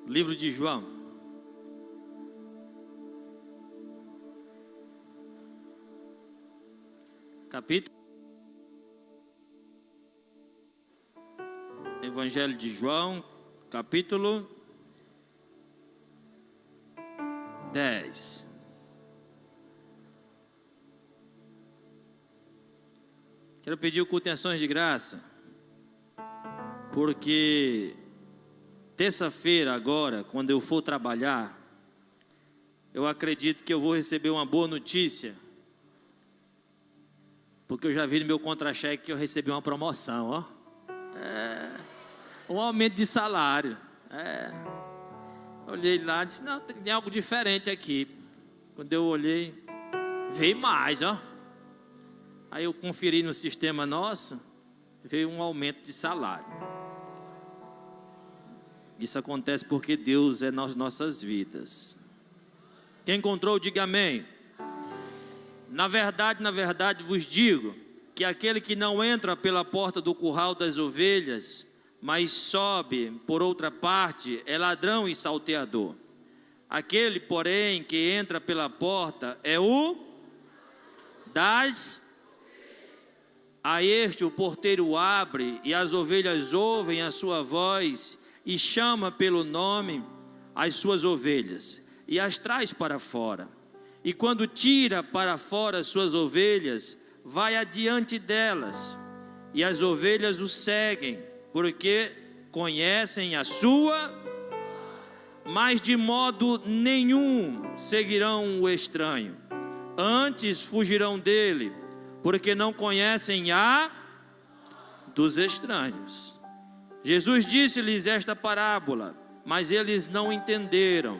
Livro de João. Capítulo. Evangelho de João, capítulo 10. Quero pedir o culto em ações de graça, porque terça-feira agora, quando eu for trabalhar, eu acredito que eu vou receber uma boa notícia, porque eu já vi no meu contra-cheque que eu recebi uma promoção, ó. Um aumento de salário. Olhei lá e disse, não, tem algo diferente aqui. Quando eu olhei, veio mais, ó. Aí eu conferi no sistema nosso, veio um aumento de salário. Isso acontece porque Deus é nas nossas vidas. Quem encontrou, diga amém. Na verdade vos digo, que aquele que não entra pela porta do curral das ovelhas, mas sobe por outra parte, é ladrão e salteador. Aquele, porém, que entra pela porta, é o das... A este o porteiro abre, e as ovelhas ouvem a sua voz, e chama pelo nome as suas ovelhas, e as traz para fora. E quando tira para fora as suas ovelhas, vai adiante delas, e as ovelhas o seguem, porque conhecem a sua, mas de modo nenhum seguirão o estranho, antes fugirão dele, porque não conhecem a dos estranhos. Jesus disse-lhes esta parábola, mas eles não entenderam,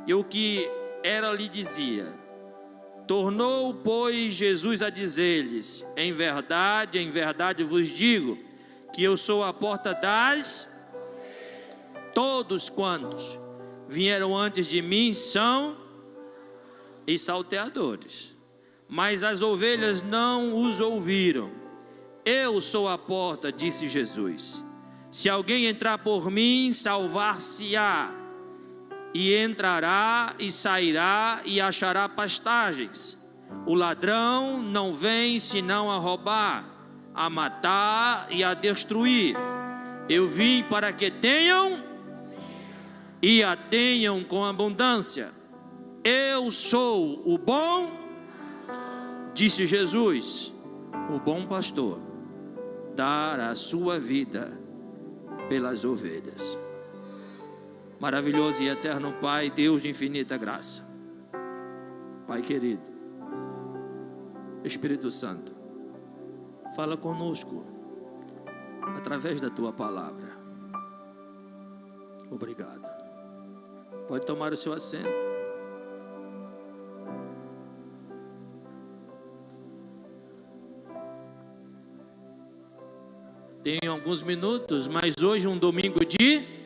e o que ela lhe dizia. Tornou, pois, Jesus a dizer-lhes, em verdade vos digo, que eu sou a porta das... Todos quantos vieram antes de mim são e salteadores, mas as ovelhas não os ouviram. Eu sou a porta, disse Jesus. Se alguém entrar por mim, salvar-se-á, e entrará e sairá e achará pastagens. O ladrão não vem senão a roubar, a matar e a destruir. Eu vim para que tenham e a tenham com abundância. Eu sou o bom, disse Jesus, o bom pastor, dar a sua vida pelas ovelhas. Maravilhoso e eterno Pai, Deus de infinita graça, Pai querido, Espírito Santo, fala conosco através da tua palavra. Obrigado. Pode tomar o seu assento. Tenho alguns minutos, mas hoje um domingo de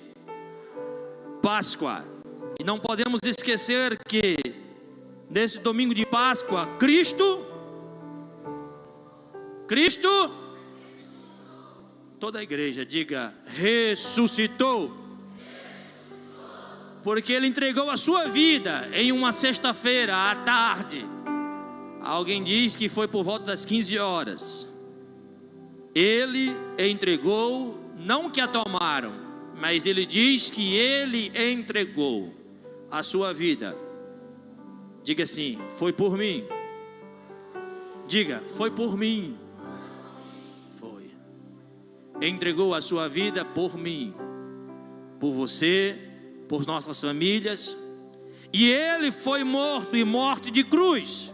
Páscoa. E não podemos esquecer que nesse domingo de Páscoa, Cristo, toda a igreja diga, ressuscitou. Porque Ele entregou a sua vida em uma sexta-feira à tarde. Alguém diz que foi por volta das 15 horas. Ele entregou, não que a tomaram, mas Ele diz que Ele entregou a sua vida. Diga assim, foi por mim. Diga, foi por mim. Foi. Entregou a sua vida por mim, por você, por nossas famílias. E Ele foi morto, e morte de cruz.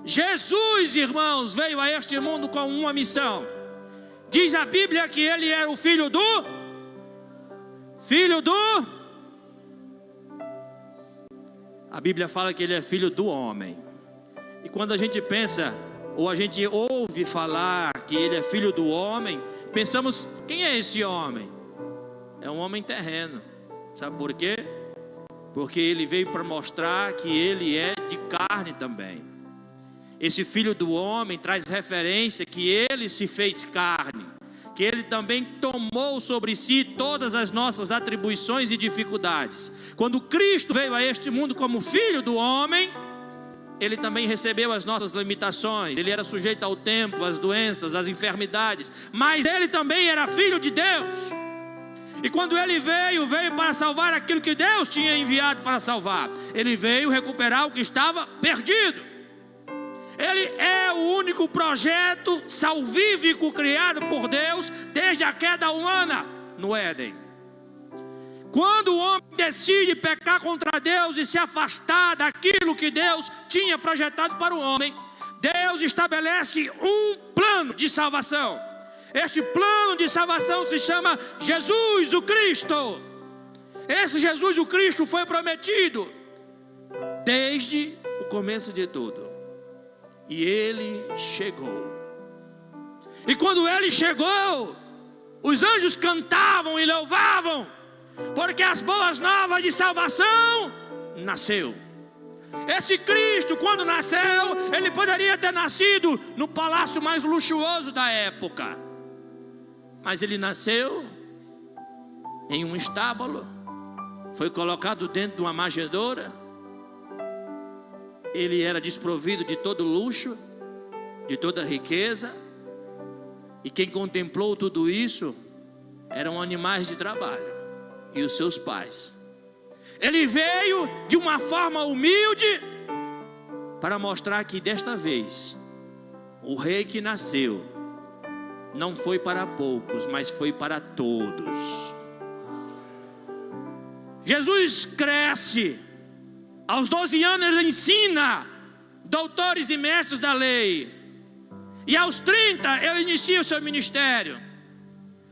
Jesus, irmãos, veio a este mundo com uma missão. Diz a Bíblia que Ele era o filho do... A Bíblia fala que Ele é filho do homem. E quando a gente pensa, ou a gente ouve falar que Ele é filho do homem, pensamos, quem é esse homem? É um homem terreno. Sabe por quê? Porque Ele veio para mostrar que Ele é de carne também. Esse filho do homem traz referência que Ele se fez carne, que Ele também tomou sobre si todas as nossas atribuições e dificuldades. Quando Cristo veio a este mundo como Filho do homem, Ele também recebeu as nossas limitações. Ele era sujeito ao tempo, às doenças, às enfermidades, mas Ele também era Filho de Deus. E quando Ele veio para salvar aquilo que Deus tinha enviado para salvar. Ele veio recuperar o que estava perdido. Ele é o único projeto salvífico criado por Deus desde a queda humana no Éden. Quando o homem decide pecar contra Deus e se afastar daquilo que Deus tinha projetado para o homem, Deus estabelece um plano de salvação. Este plano de salvação se chama Jesus o Cristo. Esse Jesus o Cristo foi prometido desde o começo de tudo. E Ele chegou. E quando Ele chegou, os anjos cantavam e louvavam, porque as boas novas de salvação nasceu. Esse Cristo, quando nasceu, Ele poderia ter nascido no palácio mais luxuoso da época, mas Ele nasceu em um estábulo, foi colocado dentro de uma manjedoura. Ele era desprovido de todo luxo, de toda riqueza, e quem contemplou tudo isso eram animais de trabalho e os seus pais. Ele veio de uma forma humilde para mostrar que desta vez o rei que nasceu não foi para poucos, mas foi para todos. Jesus cresce. Aos 12 anos ele ensina doutores e mestres da lei. E aos 30 ele inicia o seu ministério.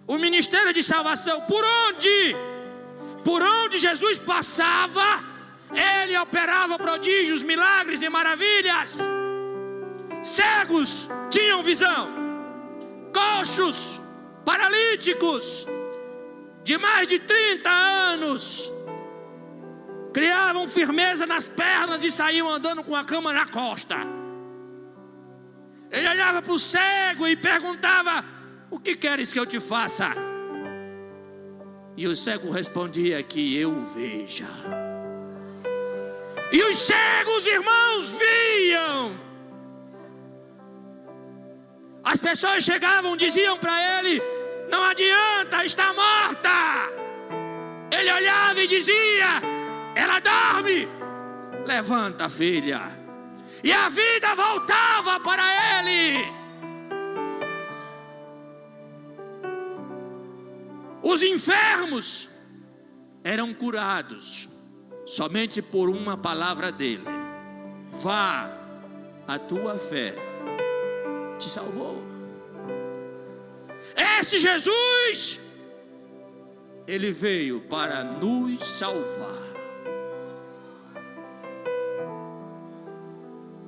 O ministério de salvação. Por onde Jesus passava, Ele operava prodígios, milagres e maravilhas. Cegos tinham visão. Coxos, paralíticos de mais de 30 anos criavam firmeza nas pernas e saíam andando com a cama na costa. Ele olhava para o cego e perguntava: o que queres que eu te faça? E o cego respondia: que eu veja. E os cegos, irmãos, viam. As pessoas chegavam, diziam para ele: não adianta, está morta. Ele olhava e dizia: ela dorme. Levanta, filha. E a vida voltava para ele. Os enfermos eram curados somente por uma palavra dele: vá, a tua fé te salvou. Esse Jesus, Ele veio para nos salvar.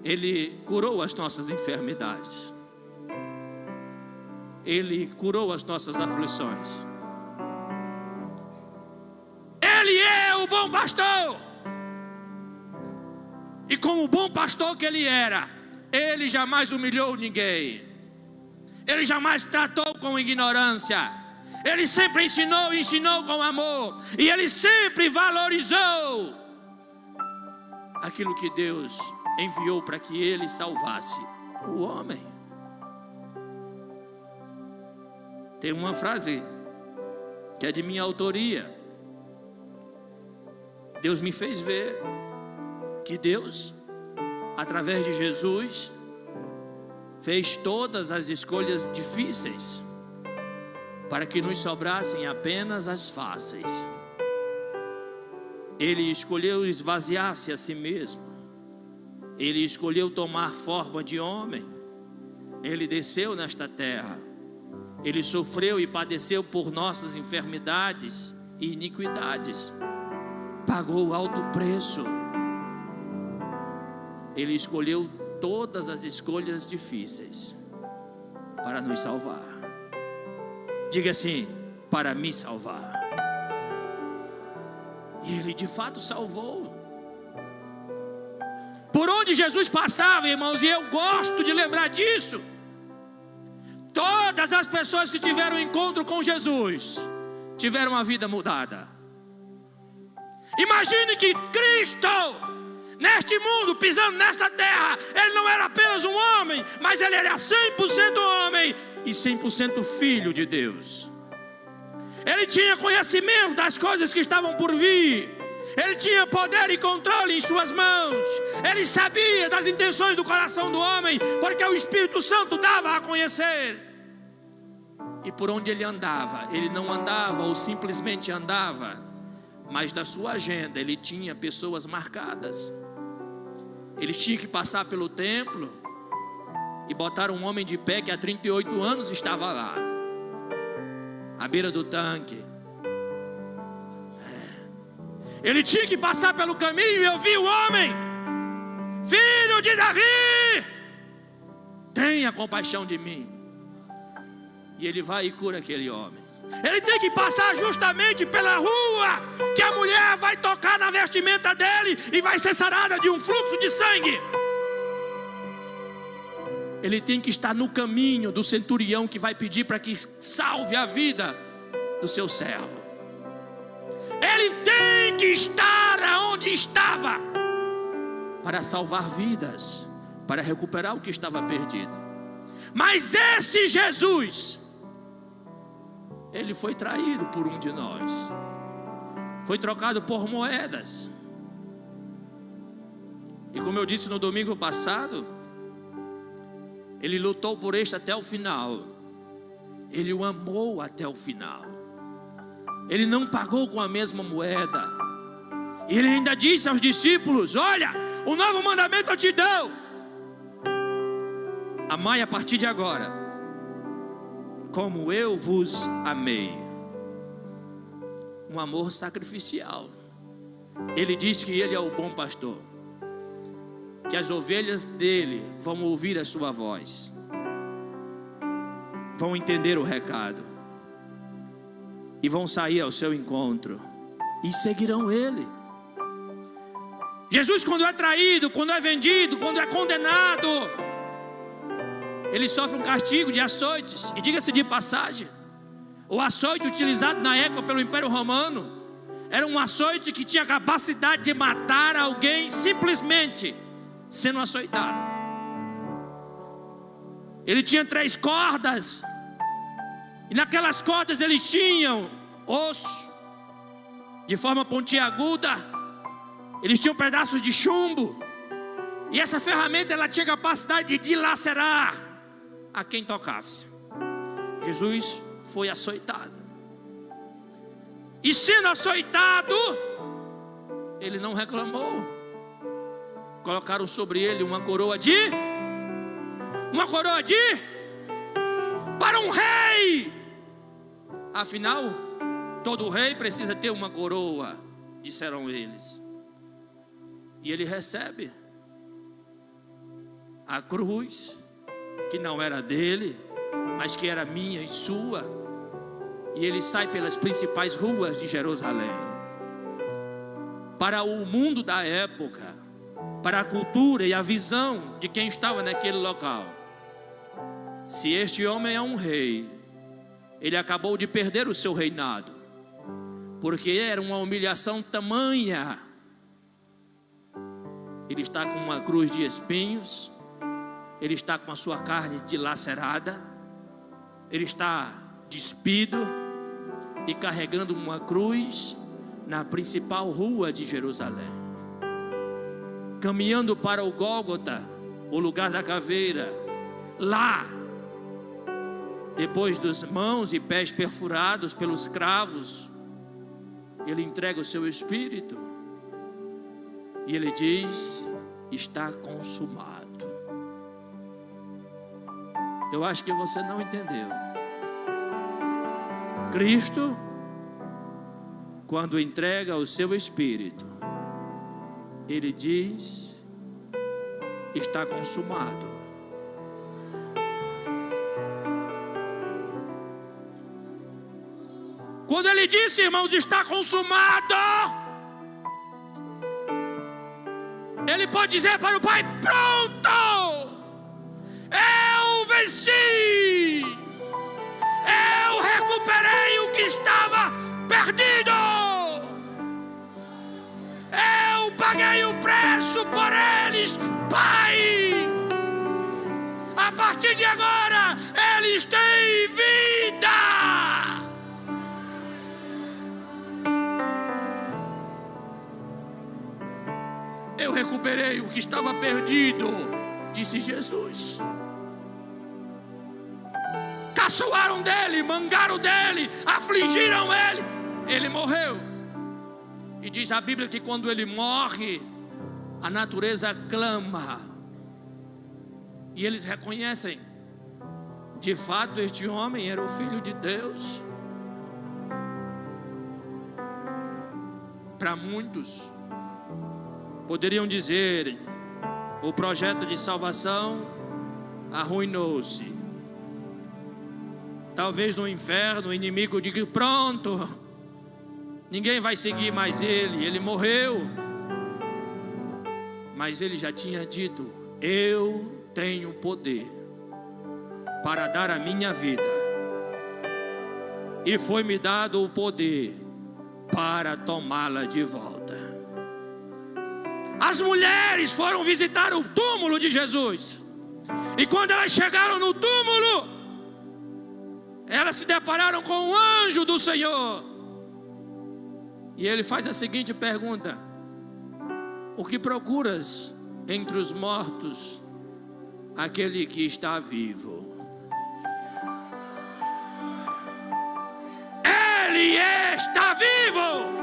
Ele curou as nossas enfermidades. Ele curou as nossas aflições. Ele é o bom pastor. E como bom pastor que Ele era, Ele jamais humilhou ninguém. Ele jamais tratou com ignorância. Ele sempre ensinou e ensinou com amor. E Ele sempre valorizou aquilo que Deus enviou para que Ele salvasse o homem. Tem uma frase que é de minha autoria. Deus me fez ver que Deus, através de Jesus, fez todas as escolhas difíceis para que nos sobrassem apenas as fáceis. Ele escolheu esvaziar-se a si mesmo. Ele escolheu tomar forma de homem. Ele desceu nesta terra. Ele sofreu e padeceu por nossas enfermidades e iniquidades. Pagou alto preço. Ele escolheu todas as escolhas difíceis para nos salvar. Diga assim: para me salvar. E Ele de fato salvou. Por onde Jesus passava, irmãos, e eu gosto de lembrar disso, Todas as pessoas que tiveram encontro com Jesus tiveram a vida mudada. Imagine que Cristo, neste mundo, pisando nesta terra, Ele não era apenas um homem, mas Ele era 100% homem e 100% filho de Deus. Ele tinha conhecimento das coisas que estavam por vir. Ele tinha poder e controle em suas mãos. Ele sabia das intenções do coração do homem, porque o Espírito Santo dava a conhecer. E por onde ele andava, ele não andava ou simplesmente andava, mas da sua agenda ele tinha pessoas marcadas. Ele tinha que passar pelo templo e botar um homem de pé que há 38 anos estava lá, à beira do tanque. Ele tinha que passar pelo caminho e ouvir o homem: filho de Davi, tenha compaixão de mim. E ele vai e cura aquele homem. Ele tem que passar justamente pela rua, que a mulher vai tocar na vestimenta dele e vai ser sarada de um fluxo de sangue. Ele tem que estar no caminho do centurião que vai pedir para que salve a vida do seu servo. Ele tem que estar aonde estava para salvar vidas, para recuperar o que estava perdido. Mas esse Jesus, ele foi traído por um de nós, foi trocado por moedas. E como eu disse no domingo passado, ele lutou por este até o final. Ele o amou até o final. Ele não pagou com a mesma moeda. Ele ainda disse aos discípulos: olha, um novo mandamento eu te dou: amai a partir de agora, como eu vos amei. Um amor sacrificial. Ele diz que ele é o bom pastor, que as ovelhas dele vão ouvir a sua voz, vão entender o recado e vão sair ao seu encontro e seguirão ele. Jesus, quando é traído, quando é vendido, quando é condenado, ele sofre um castigo de açoites. E diga-se de passagem, o açoite utilizado na época pelo Império Romano era um açoite que tinha capacidade de matar alguém simplesmente sendo açoitado. Ele tinha 3 cordas, e naquelas cordas eles tinham osso de forma pontiaguda, eles tinham pedaços de chumbo, e essa ferramenta ela tinha capacidade de dilacerar a quem tocasse. Jesus foi açoitado, e sendo açoitado, ele não reclamou. Colocaram sobre ele uma coroa para um rei. Afinal, todo rei precisa ter uma coroa, disseram eles. E ele recebe a cruz, que não era dele, mas que era minha e sua. E ele sai pelas principais ruas de Jerusalém. Para o mundo da época, para a cultura e a visão de quem estava naquele local, se este homem é um rei, ele acabou de perder o seu reinado, porque era uma humilhação tamanha. Ele está com uma cruz de espinhos, ele está com a sua carne dilacerada, ele está despido e carregando uma cruz na principal rua de Jerusalém, caminhando para o Gólgota, o lugar da caveira. Lá, depois dos mãos e pés perfurados pelos cravos, ele entrega o seu espírito e ele diz: está consumado. Eu acho que você não entendeu. Cristo, quando entrega o seu espírito, ele diz: está consumado. Quando ele disse, irmãos, está consumado, ele pode dizer para o Pai: pronto, eu venci. recuperei o que estava perdido. Eu paguei o preço por eles, Pai. A partir de agora, eles têm vida. Eu recuperei o que estava perdido, disse Jesus. Caçoaram dele, mangaram dele, afligiram ele. Ele morreu. E diz a Bíblia que quando ele morre, a natureza clama. E eles reconhecem: de fato este homem era o Filho de Deus. Para muitos poderiam dizer: o projeto de salvação arruinou-se. Talvez no inferno o inimigo diga: pronto, ninguém vai seguir mais ele morreu. Mas ele já tinha dito: eu tenho poder para dar a minha vida, e foi-me dado o poder para tomá-la de volta. As mulheres foram visitar o túmulo de Jesus, e quando elas chegaram no túmulo, elas se depararam com um anjo do Senhor. E ele faz a seguinte pergunta: o que procuras entre os mortos aquele que está vivo? Ele está vivo.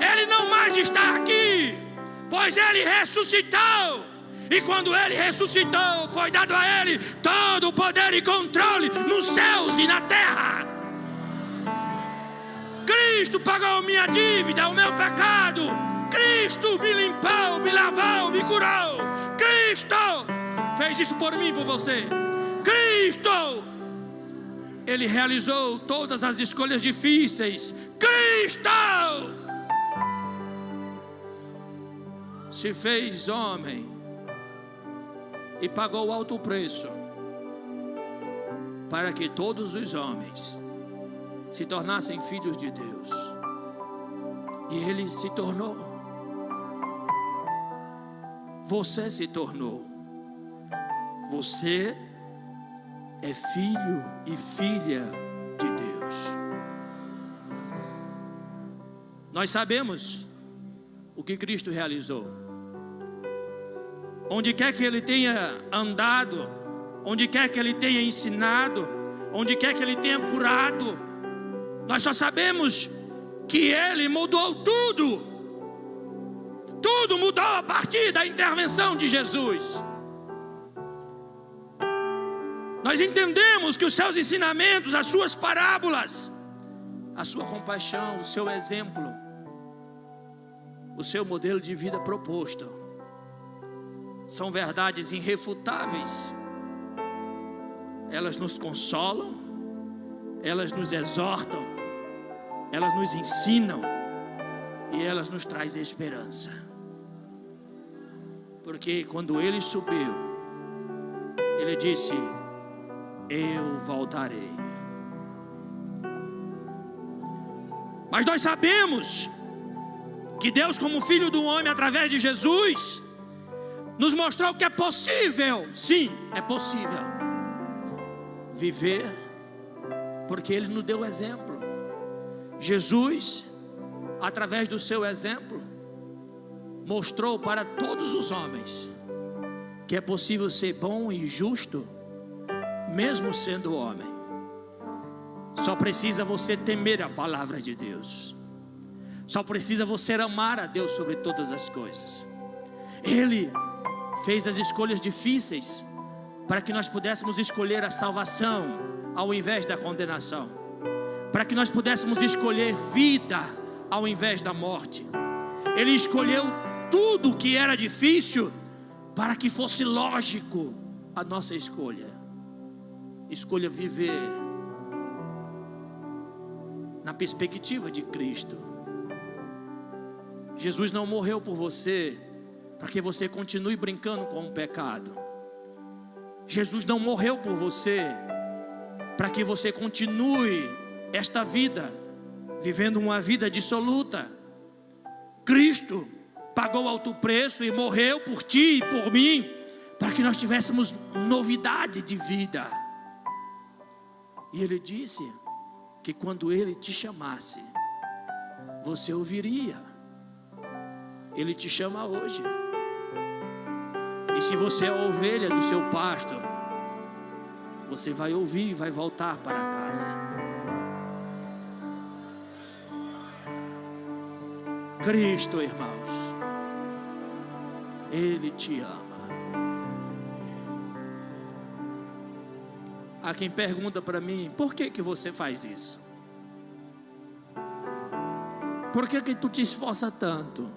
Ele não mais está aqui, pois ele ressuscitou. E quando ele ressuscitou, foi dado a ele todo o poder e controle nos céus e na terra. Cristo pagou minha dívida, o meu pecado. Cristo me limpou, me lavou, me curou. Cristo fez isso por mim e por você. Cristo, ele realizou todas as escolhas difíceis. Cristo se fez homem e pagou alto preço para que todos os homens se tornassem filhos de Deus. E ele se tornou. Você se tornou. Você é filho e filha de Deus. Nós sabemos o que Cristo realizou. Onde quer que ele tenha andado, onde quer que ele tenha ensinado, onde quer que ele tenha curado, nós só sabemos que ele mudou tudo. Tudo mudou a partir da intervenção de Jesus. Nós entendemos que os seus ensinamentos, as suas parábolas, a sua compaixão, o seu exemplo, o seu modelo de vida proposto, são verdades irrefutáveis. Elas nos consolam, elas nos exortam, elas nos ensinam e elas nos trazem esperança. Porque quando ele subiu, ele disse: eu voltarei. Mas nós sabemos que Deus, como Filho do homem, através de Jesus, nos mostrou que é possível, sim, é possível viver, porque ele nos deu o exemplo. Jesus, através do seu exemplo, mostrou para todos os homens que é possível ser bom e justo, mesmo sendo homem. Só precisa você temer a palavra de Deus. Só precisa você amar a Deus sobre todas as coisas. Ele fez as escolhas difíceis para que nós pudéssemos escolher a salvação ao invés da condenação, para que nós pudéssemos escolher vida ao invés da morte. Ele escolheu tudo o que era difícil para que fosse lógico a nossa escolha. Escolha viver na perspectiva de Cristo. Jesus não morreu por você para que você continue brincando com o pecado. Jesus não morreu por você para que você continue esta vida, vivendo uma vida dissoluta. Cristo pagou alto preço e morreu por ti e por mim, para que nós tivéssemos novidade de vida. E Ele disse que quando Ele te chamasse, você ouviria. Ele te chama hoje. E se você é a ovelha do seu pasto, você vai ouvir e vai voltar para casa. Cristo, irmãos, Ele te ama. Há quem pergunta para mim: por que você faz isso? Por que tu te esforça tanto?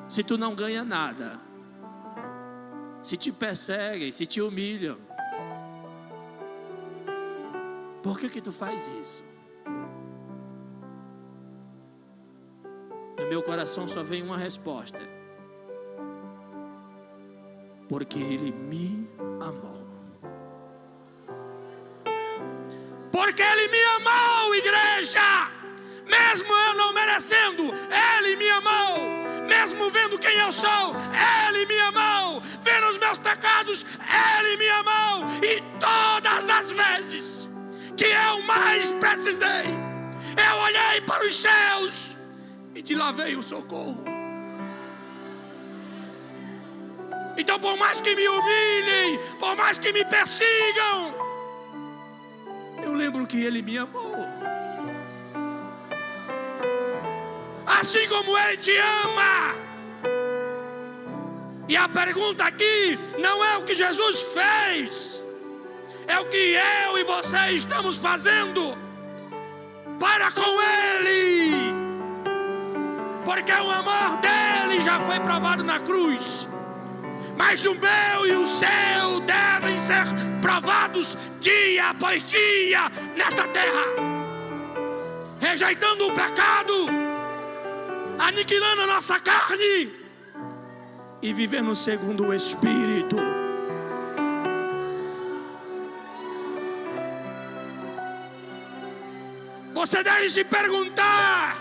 Se tu não ganha nada, se te perseguem, se te humilham, por que tu faz isso? No meu coração só vem uma resposta: porque Ele me amou. Porque Ele me amou, igreja. Mesmo eu não merecendo, Ele me amou. Mesmo vendo quem eu sou, Ele me amou. Vendo os meus pecados, Ele me amou. E todas as vezes que eu mais precisei, eu olhei para os céus e de lá veio o socorro. Então, por mais que me humilhem, por mais que me persigam, eu lembro que Ele me amou. Assim como Ele te ama. E a pergunta aqui não é o que Jesus fez, é o que eu e você estamos fazendo para com Ele. Porque o amor dele já foi provado na cruz, mas o meu e o seu devem ser provados dia após dia nesta terra, rejeitando o pecado, aniquilando a nossa carne e vivendo segundo o Espírito. Você deve se perguntar: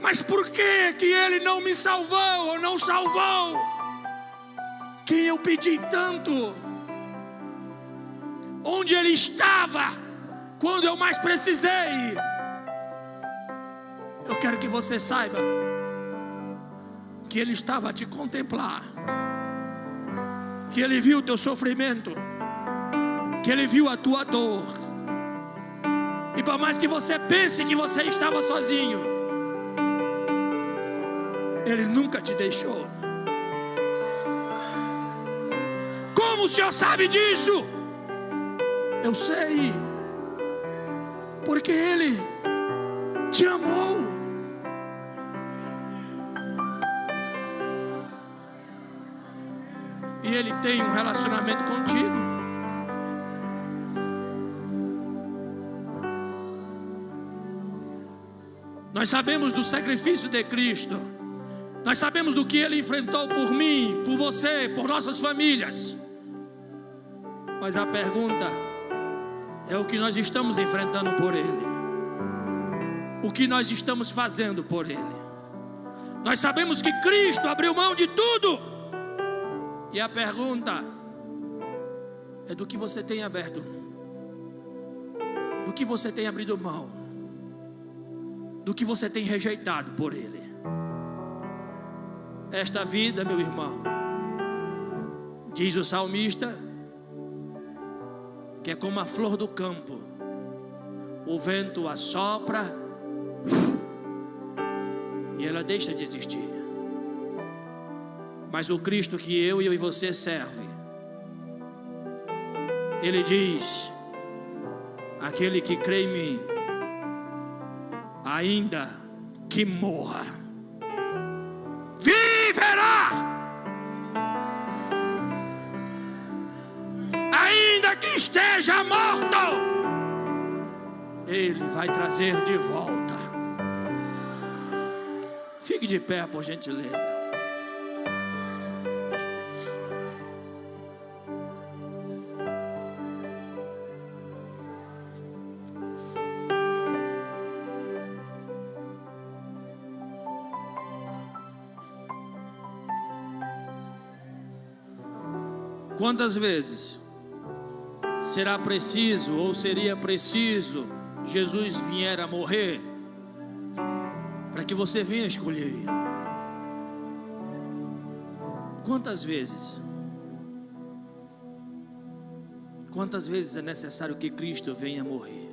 mas por que Ele não me salvou ou não salvou quem eu pedi tanto? Onde Ele estava quando eu mais precisei? Eu quero que você saiba que Ele estava a te contemplar, que Ele viu o teu sofrimento, que Ele viu a tua dor. E por mais que você pense que você estava sozinho, Ele nunca te deixou. Como o Senhor sabe disso? Eu sei, porque Ele te amou. E Ele tem um relacionamento contigo. Nós sabemos do sacrifício de Cristo. Nós sabemos do que Ele enfrentou por mim, por você, por nossas famílias. Mas a pergunta é o que nós estamos enfrentando por Ele. O que nós estamos fazendo por Ele. Nós sabemos que Cristo abriu mão de tudo. E a pergunta é do que você tem aberto, do que você tem abrido mão, do que você tem rejeitado por Ele. Esta vida, meu irmão, diz o salmista, que é como a flor do campo. O vento assopra e ela deixa de existir. Mas o Cristo que eu e você serve, Ele diz: aquele que crê em mim, ainda que morra, viverá. Ainda que esteja morto, Ele vai trazer de volta. Fique de pé, por gentileza. Quantas vezes será preciso ou seria preciso Jesus vier a morrer para que você venha escolher Ele? Quantas vezes? Quantas vezes é necessário que Cristo venha morrer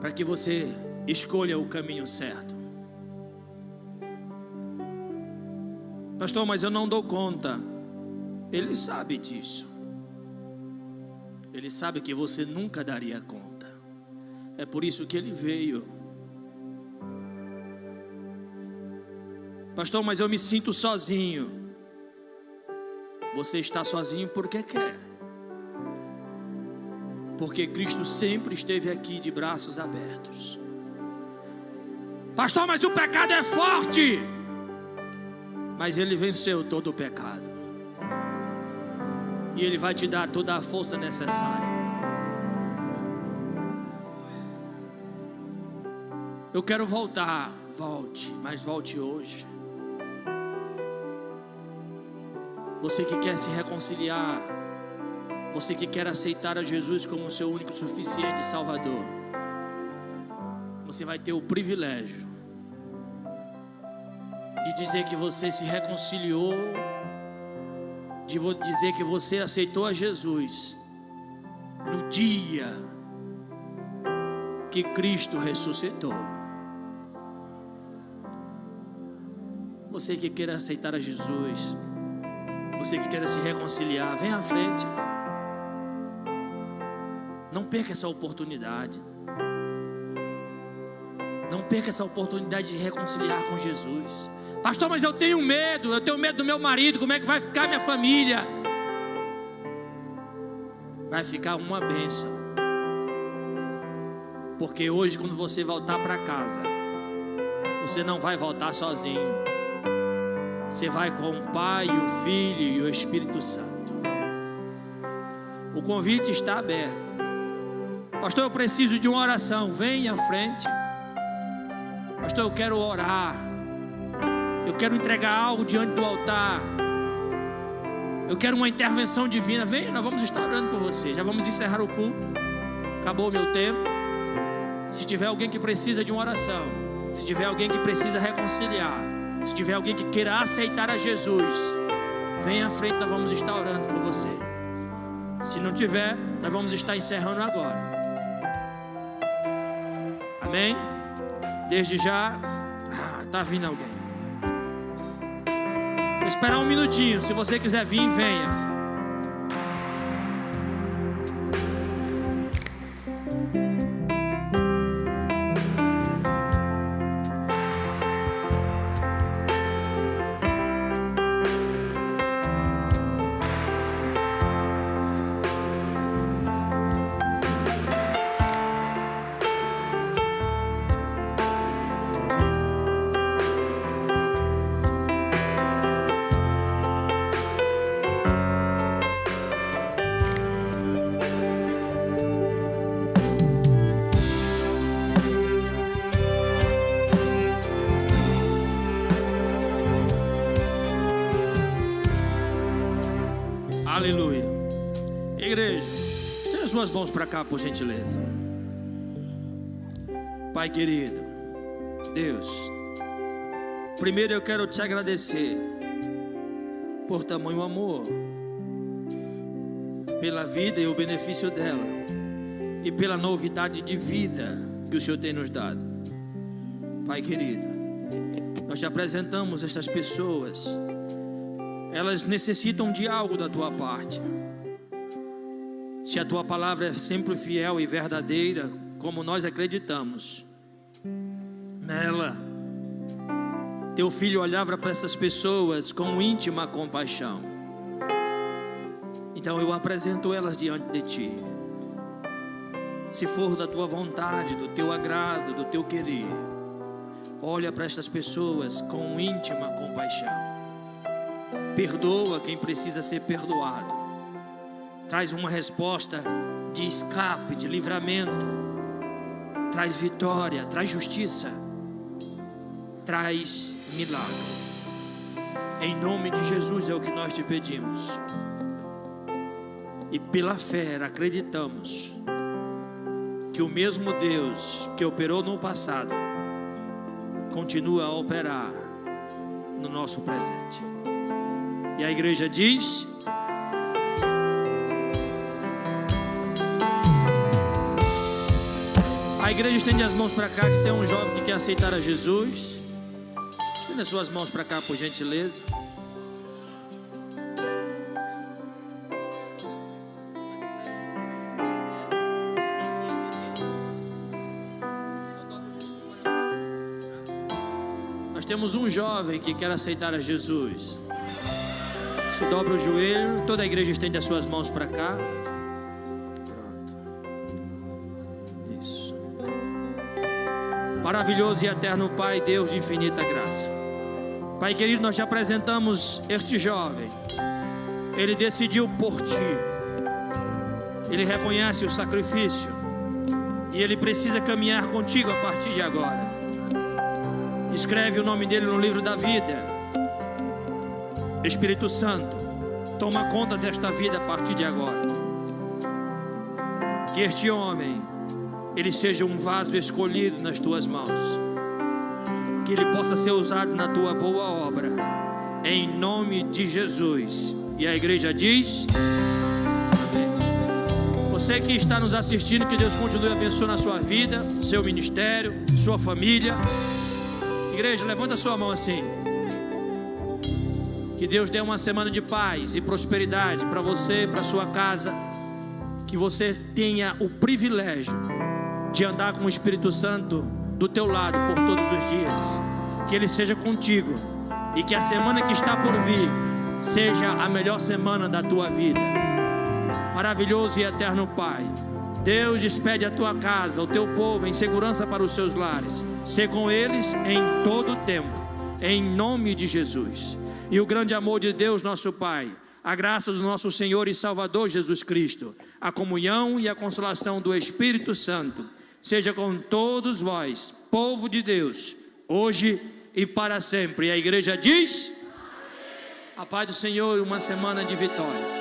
para que você escolha o caminho certo? Pastor, mas eu não dou conta. Ele sabe disso. Ele sabe que você nunca daria conta. É por isso que Ele veio. Pastor, mas eu me sinto sozinho. Você está sozinho porque quer. Porque Cristo sempre esteve aqui de braços abertos. Pastor, mas o pecado é forte. Mas Ele venceu todo o pecado. E Ele vai te dar toda a força necessária. Eu quero voltar. Volte, mas volte hoje. Você que quer se reconciliar, você que quer aceitar a Jesus como seu único, suficiente Salvador, você vai ter o privilégio de dizer que você se reconciliou, de dizer que você aceitou a Jesus no dia que Cristo ressuscitou. Você que quer aceitar a Jesus, você que quer se reconciliar, vem à frente. Não perca essa oportunidade. Não perca essa oportunidade de reconciliar com Jesus. Pastor, mas eu tenho medo do meu marido, como é que vai ficar minha família? Vai ficar uma bênção. Porque hoje, quando você voltar para casa, você não vai voltar sozinho. Você vai com o Pai, o Filho e o Espírito Santo. O convite está aberto. Pastor, eu preciso de uma oração. Venha à frente. Pastor, eu quero orar. Eu quero entregar algo diante do altar. Eu quero uma intervenção divina. Venha, nós vamos estar orando por você. Já vamos encerrar o culto. Acabou o meu tempo. Se tiver alguém que precisa de uma oração, se tiver alguém que precisa reconciliar, se tiver alguém que queira aceitar a Jesus, venha à frente, nós vamos estar orando por você. Se não tiver, nós vamos estar encerrando agora. Amém? Desde já, está vindo alguém. Vou esperar um minutinho. Se você quiser vir, venha. Aleluia. Igreja, estenda as suas mãos para cá, por gentileza. Pai querido, Deus, primeiro eu quero te agradecer por tamanho amor, pela vida e o benefício dela, e pela novidade de vida que o Senhor tem nos dado. Pai querido, nós te apresentamos estas pessoas. Elas necessitam de algo da tua parte. Se a tua palavra é sempre fiel e verdadeira, como nós acreditamos nela, teu filho olhava para essas pessoas com íntima compaixão. Então eu apresento elas diante de ti. Se for da tua vontade, do teu agrado, do teu querer, olha para estas pessoas com íntima compaixão. Perdoa quem precisa ser perdoado. Traz uma resposta de escape, de livramento. Traz vitória, traz justiça. Traz milagre. Em nome de Jesus é o que nós te pedimos. E pela fé acreditamos que o mesmo Deus que operou no passado continua a operar no nosso presente. E a igreja diz: a igreja estende as mãos para cá, que tem um jovem que quer aceitar a Jesus. Estende as suas mãos para cá, por gentileza. Nós temos um jovem que quer aceitar a Jesus. Se dobra o joelho, toda a igreja estende as suas mãos para cá. Maravilhoso e eterno Pai, Deus de infinita graça. Pai querido, nós te apresentamos este jovem. Ele decidiu por ti. Ele reconhece o sacrifício. E ele precisa caminhar contigo a partir de agora. Escreve o nome dele no livro da vida. Espírito Santo, toma conta desta vida a partir de agora. Que este homem, ele seja um vaso escolhido nas tuas mãos, que ele possa ser usado na tua boa obra, em nome de Jesus. E a igreja diz: amém. Você que está nos assistindo, que Deus continue abençoando a sua vida, seu ministério, sua família. Igreja, levanta a sua mão assim. Que Deus dê uma semana de paz e prosperidade para você, para sua casa. Que você tenha o privilégio de andar com o Espírito Santo do teu lado por todos os dias. Que Ele seja contigo. E que a semana que está por vir seja a melhor semana da tua vida. Maravilhoso e eterno Pai, Deus despede a tua casa, o teu povo em segurança para os seus lares. Sê com eles em todo o tempo, em nome de Jesus. E o grande amor de Deus nosso Pai, a graça do nosso Senhor e Salvador Jesus Cristo, a comunhão e a consolação do Espírito Santo seja com todos vós, povo de Deus, hoje e para sempre. E a igreja diz: amém. A paz do Senhor e uma semana de vitória.